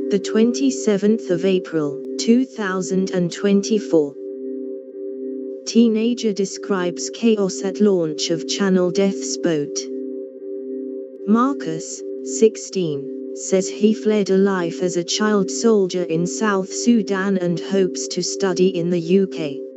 The 27th of April, 2024. Teenager describes chaos at launch of Channel Death's boat. Marcus, 16, says he fled a life as a child soldier in South Sudan and hopes to study in the UK.